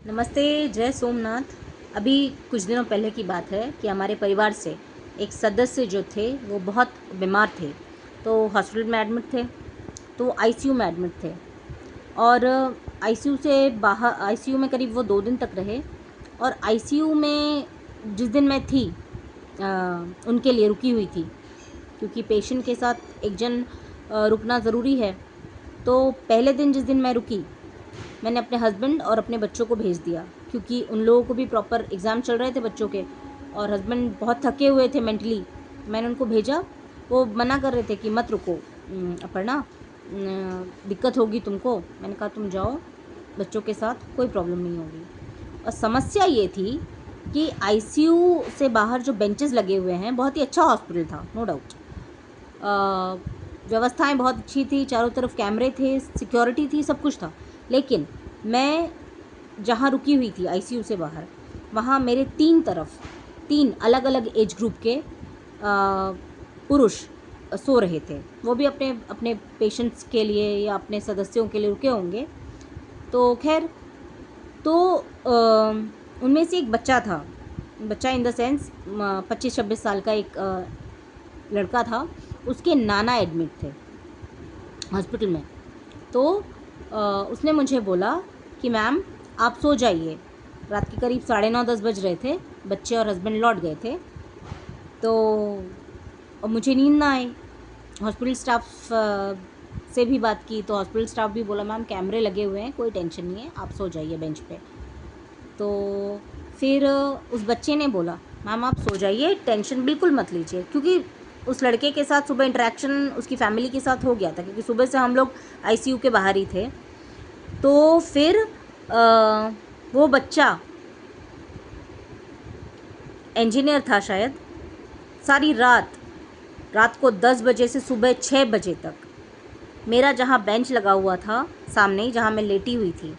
नमस्ते, जय सोमनाथ। अभी कुछ दिनों पहले की बात है कि हमारे परिवार से एक सदस्य जो थे वो बहुत बीमार थे, तो हॉस्पिटल में एडमिट थे। तो आईसीयू में एडमिट थे और आईसीयू से बाहर, आईसीयू में करीब वो 2 दिन तक रहे। और आईसीयू में जिस दिन मैं थी उनके लिए रुकी हुई थी, क्योंकि पेशेंट के साथ एक जन रुकना ज़रूरी है। तो पहले दिन जिस दिन मैं रुकी, मैंने अपने हस्बैंड और अपने बच्चों को भेज दिया, क्योंकि उन लोगों को भी प्रॉपर एग्ज़ाम चल रहे थे बच्चों के, और हस्बैंड बहुत थके हुए थे मेंटली। मैंने उनको भेजा। वो मना कर रहे थे कि मत रुको अपर्णा, दिक्कत होगी तुमको। मैंने कहा तुम जाओ, बच्चों के साथ कोई प्रॉब्लम नहीं होगी। और समस्या ये थी कि आईसीयू से बाहर जो बेंचेस लगे हुए हैं, बहुत ही अच्छा हॉस्पिटल था, नो डाउट। व्यवस्थाएं बहुत अच्छी थी, चारों तरफ कैमरे थे, सिक्योरिटी थी, सब कुछ था। लेकिन मैं जहाँ रुकी हुई थी आईसीयू से बाहर, वहाँ मेरे 3 अलग अलग एज ग्रुप के पुरुष सो रहे थे। वो भी अपने अपने पेशेंट्स के लिए या अपने सदस्यों के लिए रुके होंगे। तो खैर, तो उनमें से एक बच्चा था, बच्चा इन द सेंस 25-26 साल का एक लड़का था। उसके नाना एडमिट थे हॉस्पिटल में। तो उसने मुझे बोला कि मैम आप सो जाइए। रात के करीब 9:30-10 बज रहे थे, बच्चे और हस्बैंड लौट गए थे। तो मुझे नींद ना आई। हॉस्पिटल स्टाफ से भी बात की, तो हॉस्पिटल स्टाफ भी बोला मैम कैमरे लगे हुए हैं, कोई टेंशन नहीं है, आप सो जाइए बेंच पे। तो फिर उस बच्चे ने बोला मैम आप सो जाइए, टेंशन बिल्कुल मत लीजिए, क्योंकि उस लड़के के साथ सुबह इंटरेक्शन उसकी फैमिली के साथ हो गया था, क्योंकि सुबह से हम लोग आईसीयू के बाहर ही थे। तो फिर वो बच्चा इंजीनियर था शायद। सारी रात को 10 बजे से सुबह 6 बजे तक मेरा जहाँ बेंच लगा हुआ था सामने ही, जहाँ मैं लेटी हुई थी,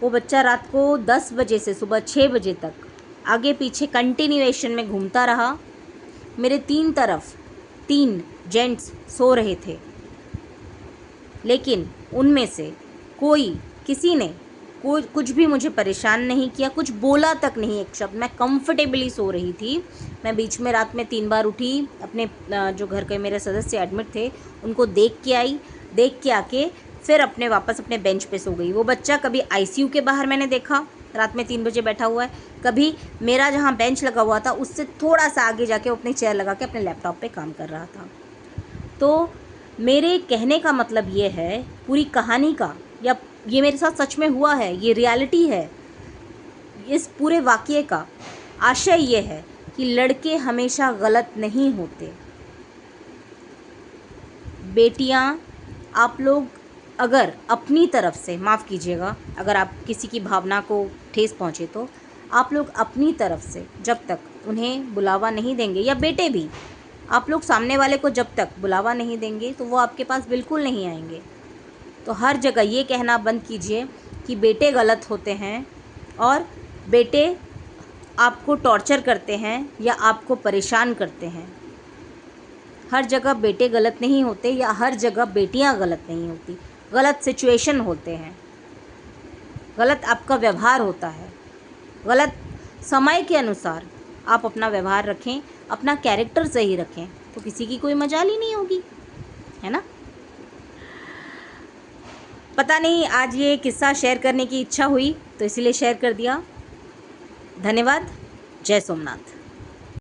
वो बच्चा रात को 10 बजे से सुबह 6 बजे तक आगे पीछे कंटिन्यूएशन में घूमता रहा। मेरे 3 तरफ 3 जेंट्स सो रहे थे, लेकिन उनमें से किसी ने कुछ भी मुझे परेशान नहीं किया, कुछ बोला तक नहीं, एक शब्द। मैं कंफर्टेबली सो रही थी। मैं बीच में रात में 3 बार उठी, अपने जो घर के मेरे सदस्य एडमिट थे उनको देख के आई, देख के आके फिर वापस अपने बेंच पे सो गई। वो बच्चा कभी आईसीयू के बाहर मैंने देखा, रात में 3 बजे बैठा हुआ है, कभी मेरा जहाँ बेंच लगा हुआ था उससे थोड़ा सा आगे जाके अपनी चेयर लगा के अपने लैपटॉप पे काम कर रहा था। तो मेरे कहने का मतलब ये है, पूरी कहानी का, या ये मेरे साथ सच में हुआ है, ये रियलिटी है, इस पूरे वाक़ये का आशय ये है कि लड़के हमेशा गलत नहीं होते। बेटियां, आप लोग अगर अपनी तरफ से, माफ़ कीजिएगा अगर आप किसी की भावना को ठेस पहुँचे, तो आप लोग अपनी तरफ से जब तक उन्हें बुलावा नहीं देंगे, या बेटे भी, आप लोग सामने वाले को जब तक बुलावा नहीं देंगे तो वो आपके पास बिल्कुल नहीं आएंगे। तो हर जगह ये कहना बंद कीजिए कि बेटे गलत होते हैं और बेटे आपको टॉर्चर करते हैं या आपको परेशान करते हैं। हर जगह बेटे गलत नहीं होते, या हर जगह बेटियां गलत नहीं होती। गलत सिचुएशन होते हैं, गलत आपका व्यवहार होता है, गलत समय के अनुसार आप अपना व्यवहार रखें, अपना कैरेक्टर सही रखें, तो किसी की कोई मजाल ही नहीं होगी, है ना। पता नहीं, आज ये किस्सा शेयर करने की इच्छा हुई तो इसलिए शेयर कर दिया। धन्यवाद। जय सोमनाथ।